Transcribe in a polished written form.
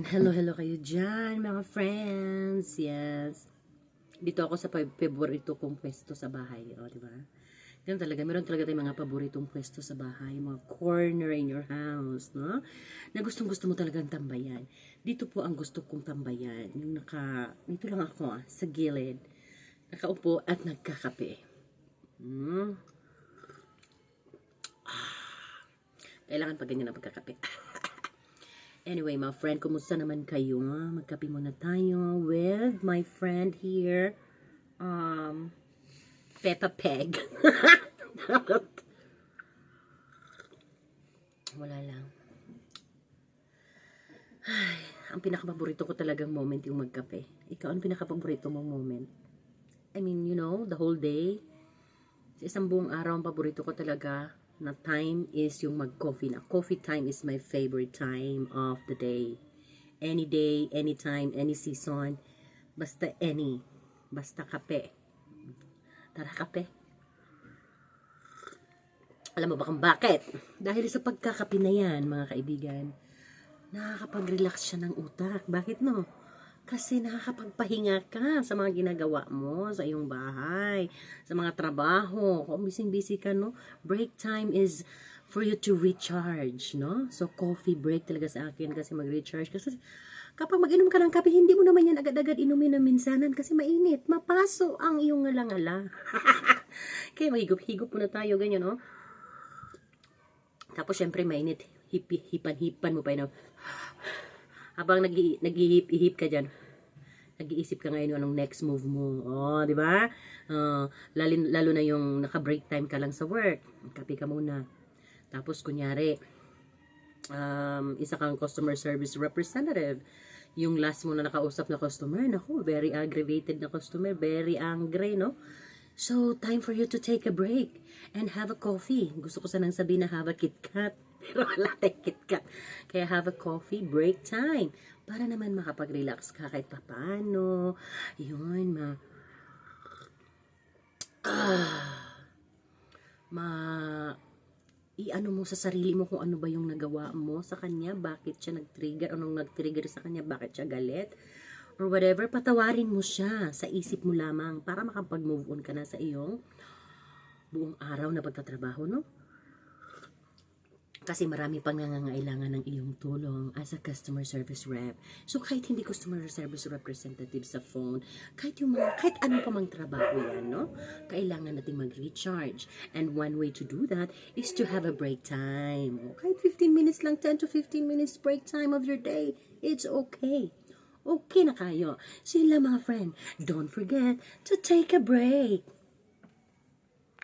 And hello kayo dyan, mga friends. Yes. Dito ako sa paborito kong pwesto sa bahay. O, di ba? Ganun talaga. Meron talaga tayong mga paboritong pwesto sa bahay. Mga corner in your house, no? Na gustong-gusto mo talagang tambayan. Dito po ang gusto kong tambayan. Yung dito lang ako, sa gilid. Nakaupo at nagkakape. Hmm. Kailangan pa ganyan ang pagkakape. Anyway, my friend, kumusta naman kayo? Magkape muna tayo with my friend here, Peppa Peg. Wala lang. Ay, ang pinakapaborito ko talagang moment yung magkape. Ikaw, ang pinakapaborito mong moment? I mean, you know, the whole day. Sa isang buong araw, ang paborito ko talaga na time is yung mag-coffee na. Coffee time is my favorite time of the day. Any day, anytime, any season. Basta any. Basta kape. Tara kape. Alam mo ba kung bakit? Dahil sa pagkakape na yan, mga kaibigan, nakakapag-relax siya ng utak. Bakit no? Kasi nakakapagpahinga ka sa mga ginagawa mo sa iyong bahay, sa mga trabaho. Kung busy ka, no? Break time is for you to recharge, no? So, coffee break talaga sa akin kasi mag-recharge. Kasi kapag mag-inom ka ng kape, hindi mo naman yan agad-agad inumin na minsanan kasi mainit. Mapaso ang iyong ngala-ngala. Kaya mahigop-higop muna tayo, ganyan, no? Tapos, syempre, mainit. Hipan-hipan mo pa yun. Habang nag-ihip-ihip ka dyan, nag-iisip ka ngayon anong next move mo. Oh, di ba? Lalo na yung naka-break time ka lang sa work. Kape ka muna. Tapos, kunyari, isa kang customer service representative. Yung last mo na nakausap na customer, naku, very aggravated na customer, very angry, no? So, time for you to take a break and have a coffee. Gusto ko sanang sabihin na have a KitKat. Pero wala tayong KitKat. Kaya have a coffee, break time. Para naman makapag-relax ka kahit papaano. Yun, i-ano mo sa sarili mo kung ano ba yung nagawa mo sa kanya, bakit siya nag-trigger, anong nag-trigger sa kanya, bakit siya galit, or whatever, patawarin mo siya sa isip mo lamang para makapag-move on ka na sa iyong buong araw na pagtatrabaho, no? Kasi marami pang nangangailangan ng iyong tulong as a customer service rep. So, kahit hindi customer service representative sa phone, kahit ano pa mang trabaho yan, no? Kailangan natin mag-recharge. And one way to do that is to have a break time. O, kahit 15 minutes lang, 10 to 15 minutes break time of your day, it's okay. Okay na kayo. So, yun lang mga friend. Don't forget to take a break.